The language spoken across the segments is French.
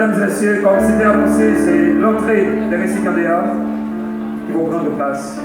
mesdames et messieurs, comme c'était annoncé, c'est l'entrée des récipiendaires qui vont prendre place.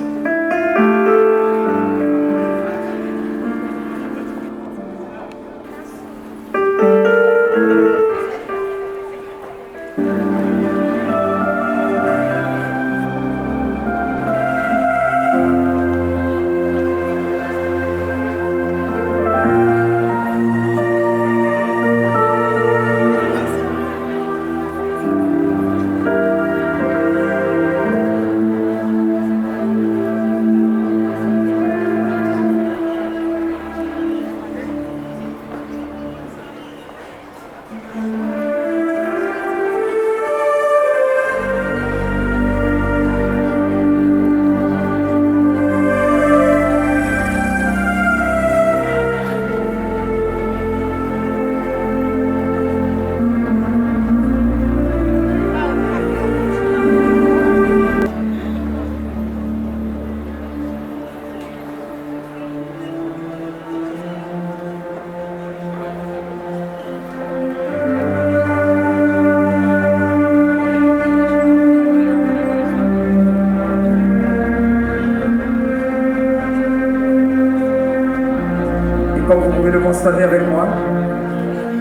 Comme vous pouvez le constater avec moi,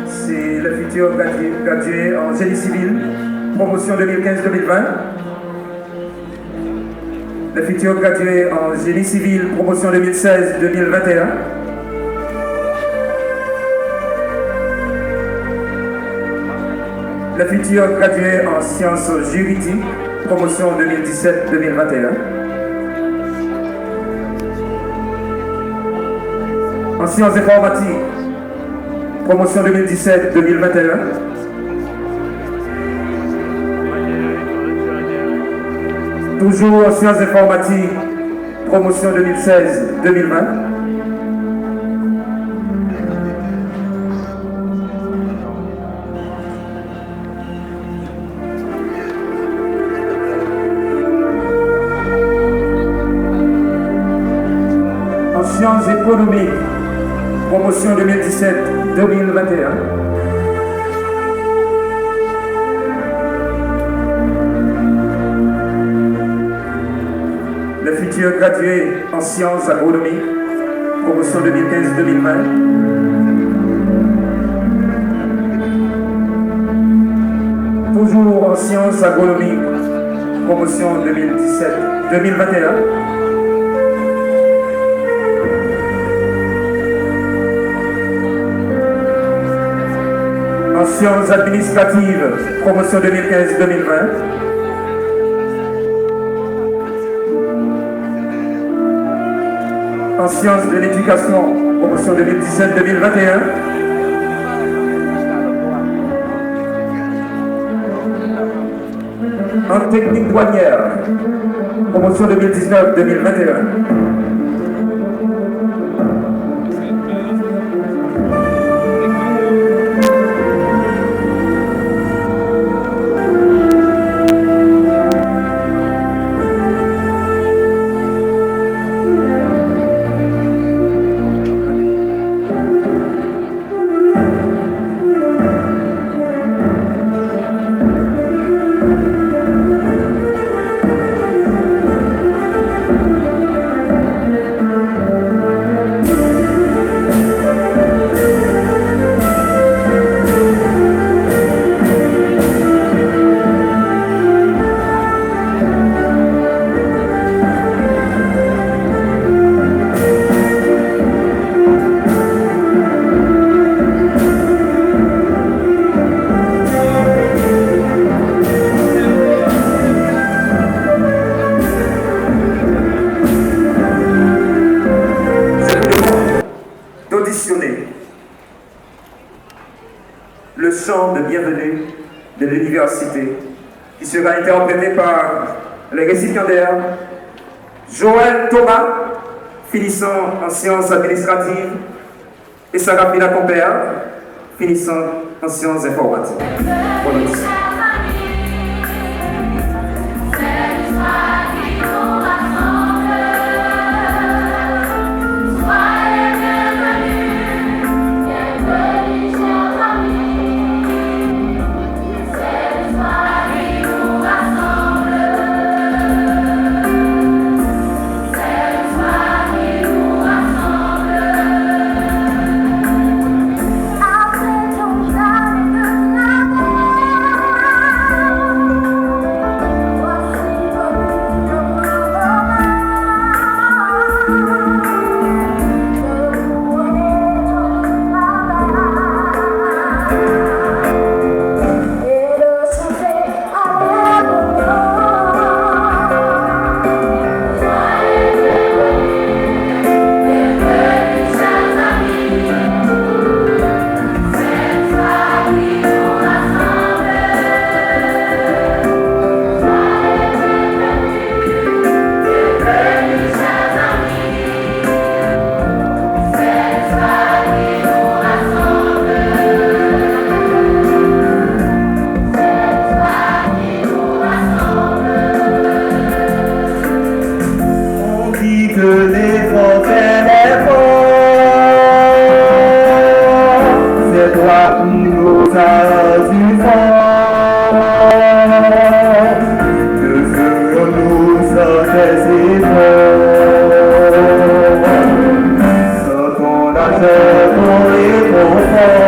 c'est le futur gradué en génie civil, promotion 2015-2020. Le futur gradué en génie civil, promotion 2016-2021. Le futur gradué en sciences juridiques, promotion 2017-2021. En sciences informatiques, promotion 2017-2021. Toujours en sciences informatiques, promotion 2016-2020. En sciences économiques, promotion 2017-2021. Le futur gradué en sciences agronomiques, promotion 2015-2020. Toujours en sciences agronomiques, promotion 2017-2021. En sciences administratives, promotion 2015-2020. En sciences de l'éducation, promotion 2017-2021. En technique douanière, promotion 2019-2021. D'auditionner le chant de bienvenue de l'université qui sera interprété par les récipiendaires Joël Thomas, finissant en sciences administratives, et Sarah Pina Compère, finissant en sciences informatiques. Bonne audition. Bienvenue, chers amis. toi qui nous as du fort, devrions-nous sans tes efforts, sans ton argent, ton réconfort.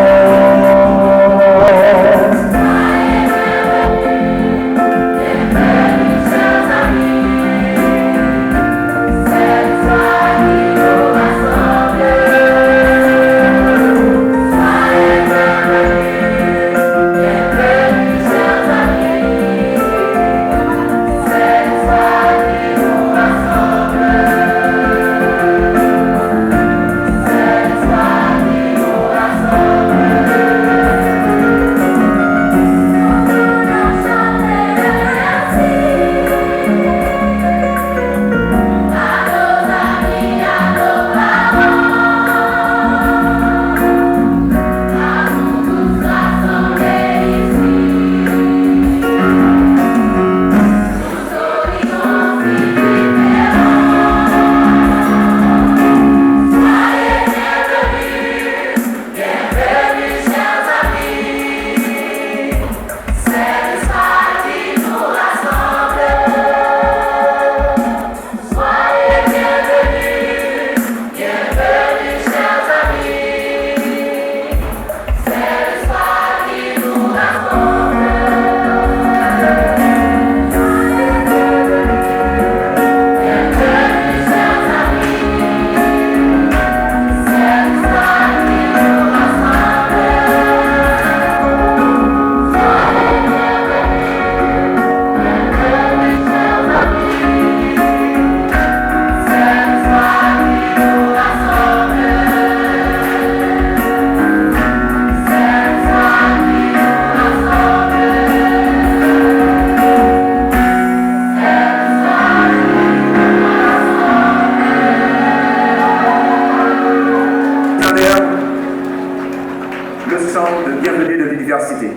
Le chant de bienvenue de l'université.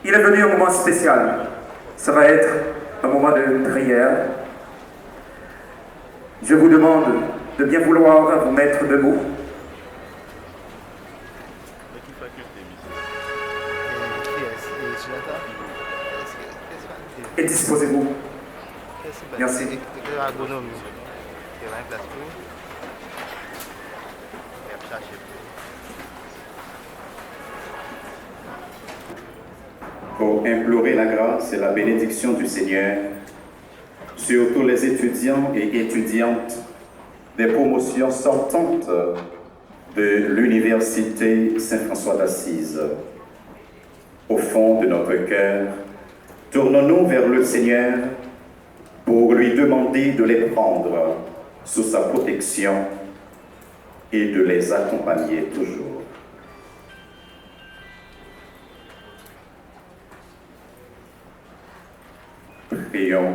Il est venu un moment spécial. Ça va être un moment de prière. Je vous demande de bien vouloir vous mettre debout. Et disposez-vous. Merci. Pour implorer la grâce et la bénédiction du Seigneur sur tous les étudiants et étudiantes des promotions sortantes de l'Université Saint-François d'Assise. Au fond de notre cœur, tournons-nous vers le Seigneur pour lui demander de les prendre sous sa protection et de les accompagner toujours. Prions.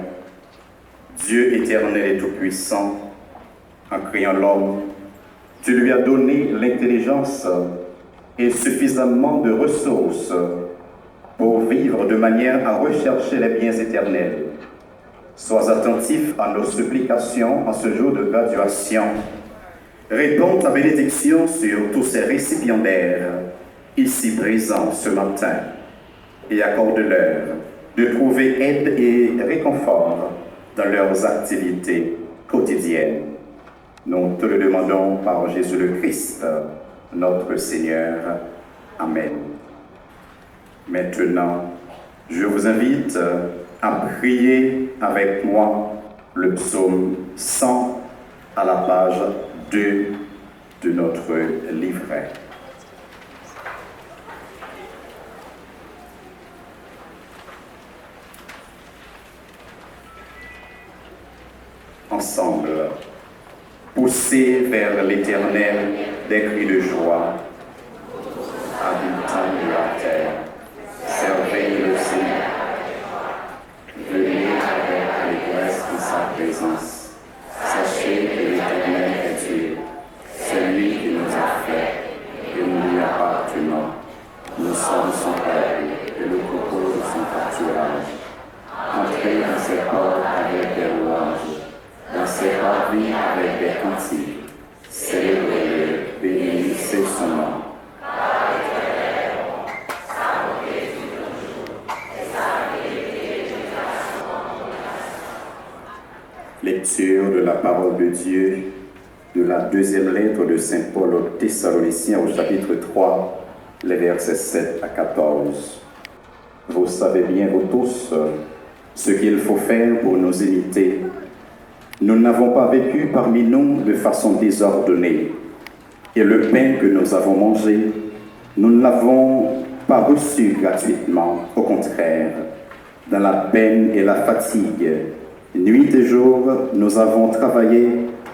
Dieu éternel et tout-puissant, en créant l'homme, tu lui as donné l'intelligence et suffisamment de ressources pour vivre de manière à rechercher les biens éternels. Sois attentif à nos supplications en ce jour de graduation. Réponds ta bénédiction sur tous ces récipiendaires ici présents ce matin et accorde-leur de trouver aide et réconfort dans leurs activités quotidiennes. Nous te le demandons par Jésus le Christ, notre Seigneur. Amen. Maintenant, je vous invite à prier avec moi le psaume 100 à la page 2 de notre livret. Ensemble, poussez vers l'Éternel des cris de joie, habitants de la terre, servez le Seigneur. Venez avec allégresse de sa présence. Sachez que l'Éternel est Dieu, celui qui nous a fait et nous lui appartenons. Nous sommes son peuple et le troupeau de son pâturage. Entrez dans ses portes avec des louanges, dans ses parvis avec des cantiques. Célébrez-le, bénissez Lecture de la parole de Dieu de la deuxième lettre de Saint Paul aux Thessaloniciens au chapitre 3, les versets 7 à 14. Vous savez bien, vous tous, ce qu'il faut faire pour nous imiter. Nous n'avons pas vécu parmi nous de façon désordonnée, et le pain que nous avons mangé, nous ne l'avons pas reçu gratuitement, au contraire, dans la peine et la fatigue. Nuit et jour, nous avons travaillé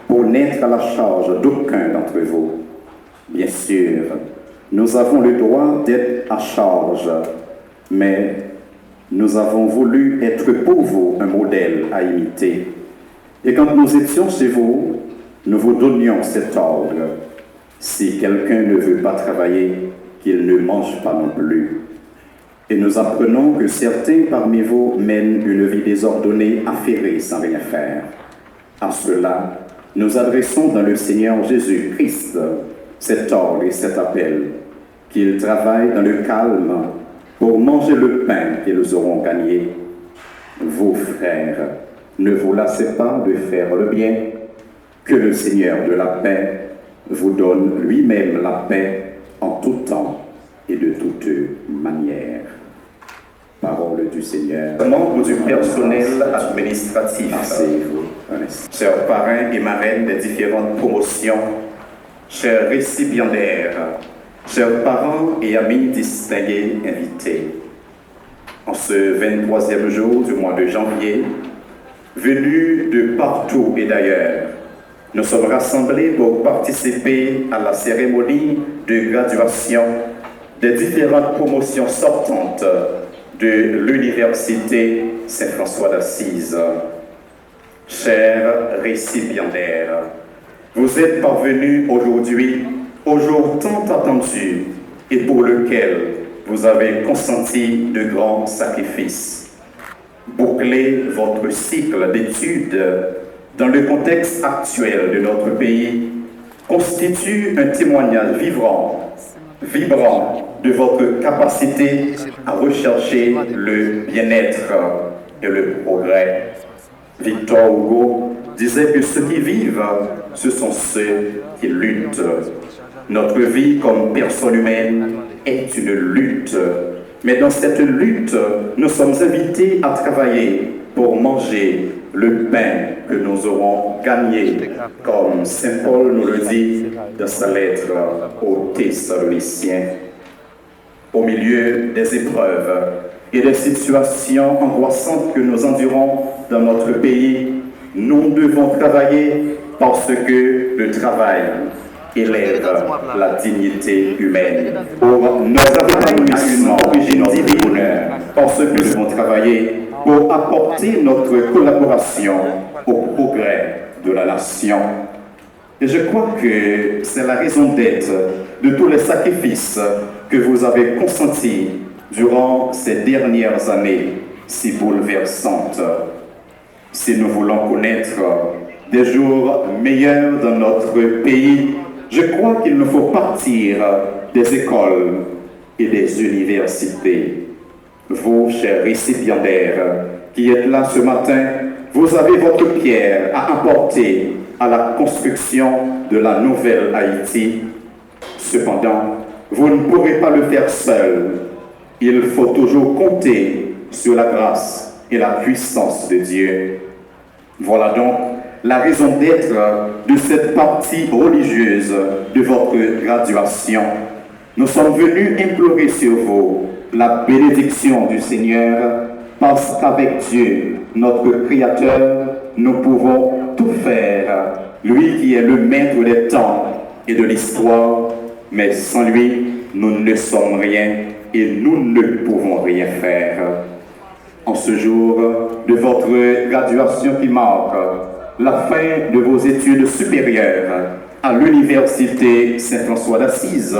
pour n'être à la charge d'aucun d'entre vous. Bien sûr, nous avons le droit d'être à charge, mais nous avons voulu être pour vous un modèle à imiter. Et quand nous étions chez vous, nous vous donnions cet ordre. Si quelqu'un ne veut pas travailler, qu'il ne mange pas non plus. Et nous apprenons que certains parmi vous mènent une vie désordonnée, affairée, sans rien faire. À cela, nous adressons dans le Seigneur Jésus-Christ cet ordre et cet appel, qu'ils travaillent dans le calme pour manger le pain qu'ils auront gagné. Vous, frères, ne vous lassez pas de faire le bien, que le Seigneur de la paix vous donne lui-même la paix en tout temps et de toute manière. Parole du Seigneur. Membres du personnel administratif, chers parrains et marraines des différentes promotions, chers récipiendaires, chers parents et amis distingués invités, en ce 23e jour du mois de janvier, venus de partout et d'ailleurs, nous sommes rassemblés pour participer à la cérémonie de graduation des différentes promotions sortantes de l'Université Saint-François d'Assise. Chers récipiendaires, vous êtes parvenus aujourd'hui au jour tant attendu et pour lequel vous avez consenti de grands sacrifices. Boucler votre cycle d'études dans le contexte actuel de notre pays constitue un témoignage vibrant de votre capacité à rechercher le bien-être et le progrès. Victor Hugo disait que ceux qui vivent, ce sont ceux qui luttent. Notre vie comme personne humaine est une lutte. Mais dans cette lutte, nous sommes invités à travailler pour manger le pain que nous aurons gagné, comme Saint Paul nous le dit dans sa lettre aux Thessaloniciens. Au milieu des épreuves et des situations angoissantes que nous endurons dans notre pays, nous devons travailler parce que le travail élève la dignité humaine. Pour notre épanouissement original du bonheur, parce que nous devons travailler pour apporter notre collaboration au progrès de la nation. Et je crois que c'est la raison d'être de tous les sacrifices que vous avez consentis durant ces dernières années si bouleversantes. Si nous voulons connaître des jours meilleurs dans notre pays, je crois qu'il nous faut partir des écoles et des universités. Vous, chers récipiendaires, qui êtes là ce matin, vous avez votre pierre à apporter à la construction de la nouvelle Haïti. Cependant, vous ne pourrez pas le faire seul. Il faut toujours compter sur la grâce et la puissance de Dieu. Voilà donc la raison d'être de cette partie religieuse de votre graduation. Nous sommes venus implorer sur vous la bénédiction du Seigneur, parce qu'avec Dieu, notre Créateur, nous pouvons tout faire. Lui qui est le maître des temps et de l'histoire, mais sans lui, nous ne sommes rien et nous ne pouvons rien faire. En ce jour de votre graduation qui marque la fin de vos études supérieures à l'Université Saint-François d'Assise,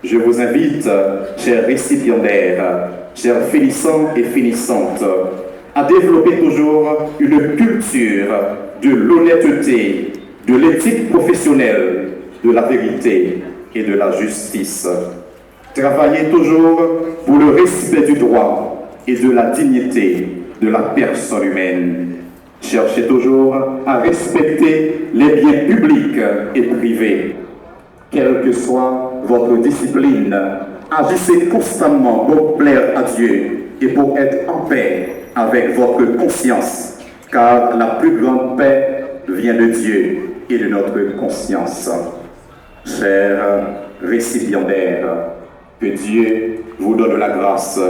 je vous invite, chers récipiendaires, chers finissants et finissantes, à développer toujours une culture de l'honnêteté, de l'éthique professionnelle, de la vérité et de la justice. Travaillez toujours pour le respect du droit et de la dignité de la personne humaine. Cherchez toujours à respecter les biens publics et privés. Quelle que soit votre discipline, agissez constamment pour plaire à Dieu et pour être en paix avec votre conscience, car la plus grande paix vient de Dieu et de notre conscience. Chers récipiendaires, que Dieu vous donne la grâce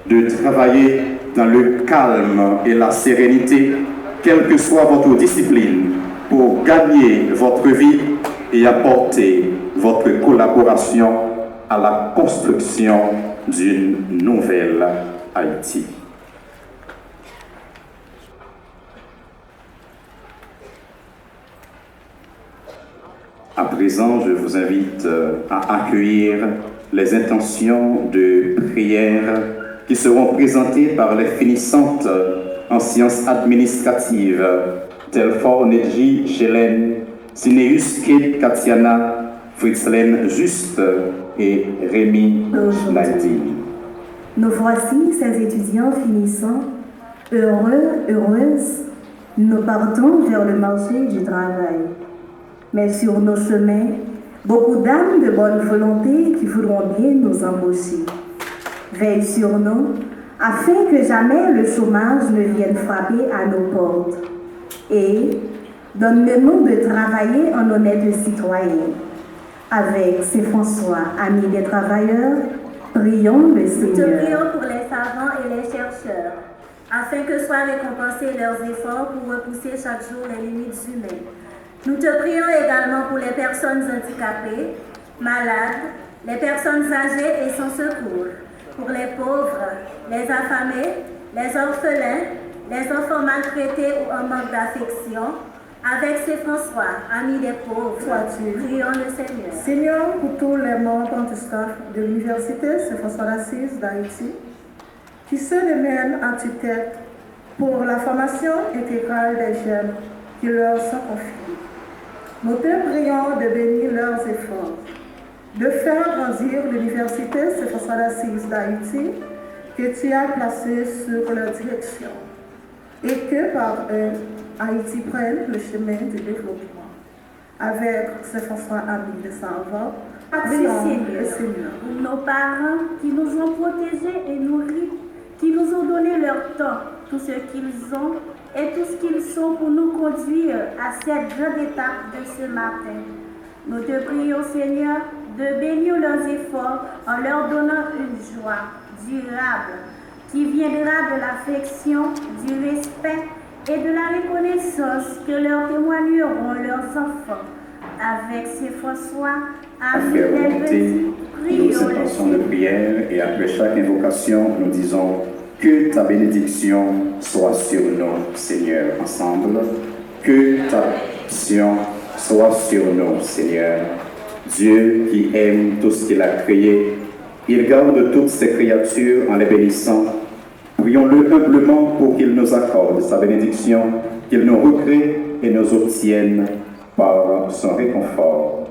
de travailler dans le calme et la sérénité, quelle que soit votre discipline, pour gagner votre vie et apporter votre collaboration à la construction d'une nouvelle Haïti. À présent, je vous invite à accueillir les intentions de prière qui seront présentées par les finissantes en sciences administratives, Telfor Nedji Chelen, Sineus Kate Katiana, Fritzlen Juste et Rémi Schneidy. Nous voici, ces étudiants finissants, heureux, heureuses, nous partons vers le marché du travail. Mais sur nos chemins, beaucoup d'âmes de bonne volonté qui voudront bien nous embaucher. Veille sur nous, afin que jamais le chômage ne vienne frapper à nos portes. Et donne-nous de travailler en honnêtes citoyens. Avec ces François, amis des travailleurs, prions le Seigneur. Nous te prions pour les savants et les chercheurs, afin que soient récompensés leurs efforts pour repousser chaque jour les limites humaines. Nous te prions également pour les personnes handicapées, malades, les personnes âgées et sans secours, pour les pauvres, les affamés, les orphelins, les enfants maltraités ou en manque d'affection. Avec ces François, amis des pauvres, prions le Seigneur. Seigneur, pour tous les membres du staff de l'université, c'est François d'Assise d'Haïti, qui se démènent en tue-tête pour la formation intégrale des jeunes qui leur sont confiés. Nous te prions de bénir leurs efforts, de faire grandir l'université c'est François d'Assise d'Haïti que tu as placé sur leur direction et que par eux, Haïti prenne le chemin du développement. Avec ces François amis de Salva, prions le Seigneur. Pour nos parents qui nous ont protégés et nourris, qui nous ont donné leur temps, tout ce qu'ils ont et tout ce qu'ils sont pour nous conduire à cette grande étape de ce matin. Nous te prions, Seigneur, de bénir leurs efforts en leur donnant une joie durable qui viendra de l'affection, du respect et de la reconnaissance que leur témoigneront leurs enfants. Avec ces François, amis d'Helvétie, prions nous le intentions de Seigneur. prière et après chaque invocation, nous disons que ta bénédiction soit sur nous, Seigneur, ensemble. Que ta bénédiction soit sur nous, Seigneur. Dieu qui aime tout ce qu'il a créé, il garde toutes ses créatures en les bénissant. Prions-le humblement pour qu'il nous accorde sa bénédiction, qu'il nous recrée et nous obtienne par son réconfort.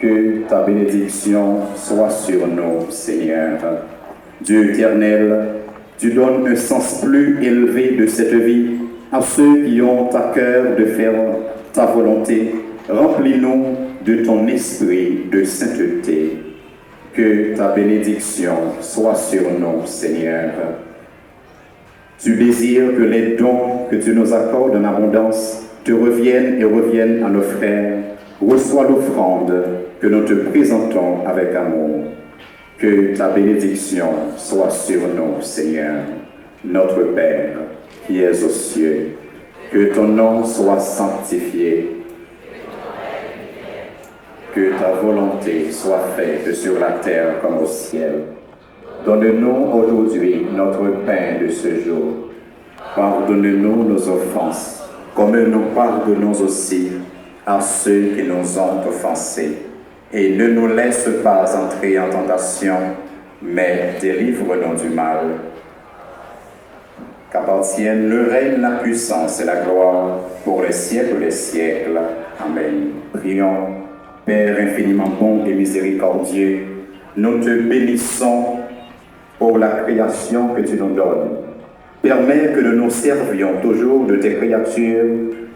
Que ta bénédiction soit sur nous, Seigneur. Dieu éternel, tu donnes un sens plus élevé de cette vie à ceux qui ont à cœur de faire ta volonté. Remplis-nous de ton esprit de sainteté. Que ta bénédiction soit sur nous, Seigneur. Tu désires que les dons que tu nous accordes en abondance te reviennent et reviennent à nos frères. Reçois l'offrande que nous te présentons avec amour. Que ta bénédiction soit sur nous, Seigneur, notre Père, qui es aux cieux. Que ton nom soit sanctifié. Que ta volonté soit faite sur la terre comme au ciel. Donne-nous aujourd'hui notre pain de ce jour. Pardonne-nous nos offenses, comme nous pardonnons aussi à ceux qui nous ont offensés. Et ne nous laisse pas entrer en tentation, mais délivre-nous du mal. Qu'appartiennent le règne, la puissance et la gloire pour les siècles des siècles. Amen. Prions. Père infiniment bon et miséricordieux, nous te bénissons pour la création que tu nous donnes. Permets que nous nous servions toujours de tes créatures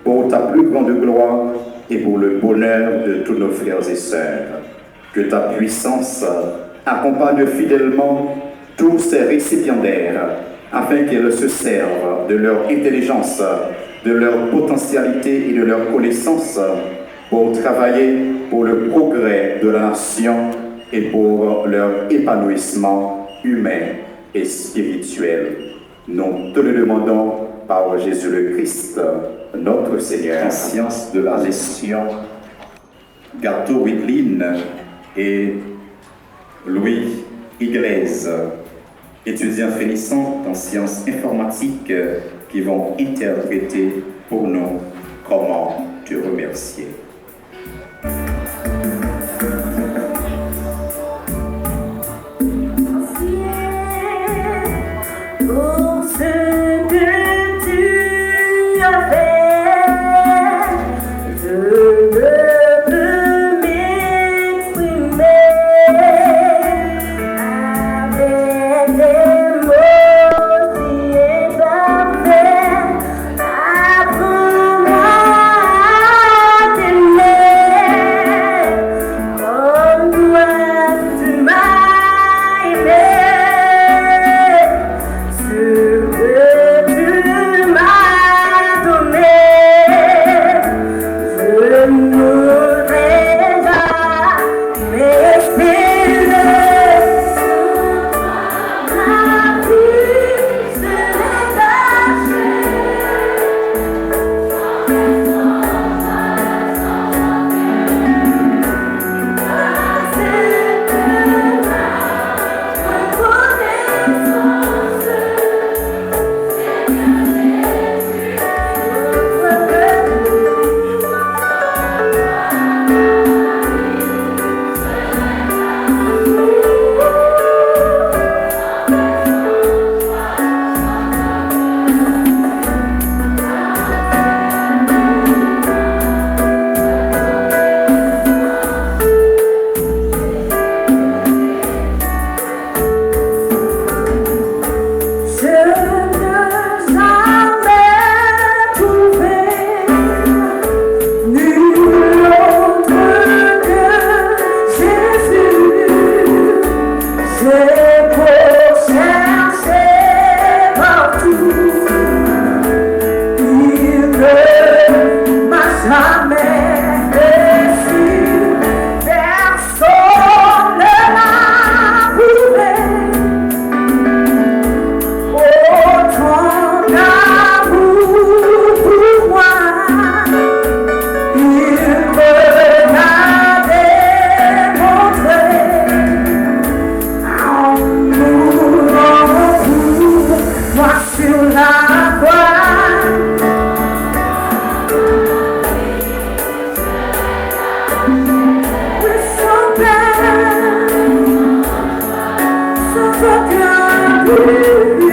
pour ta plus grande gloire et pour le bonheur de tous nos frères et sœurs. Que ta puissance accompagne fidèlement tous ces récipiendaires afin qu'ils se servent de leur intelligence, de leur potentialité et de leur connaissance pour travailler pour le progrès de la nation et pour leur épanouissement humain et spirituel. Nous te le demandons par Jésus le Christ, notre Seigneur. En sciences de la gestion, Gato Witlin et Louis Iglesias, étudiants finissants en sciences informatiques, qui vont interpréter pour nous comment te remercier. Pour ce que tu as fait, je ne peux m'exprimer avec des mots si imparfaits. Apprends-moi à t'aimer comme toi tu m'as aimé. Thank you.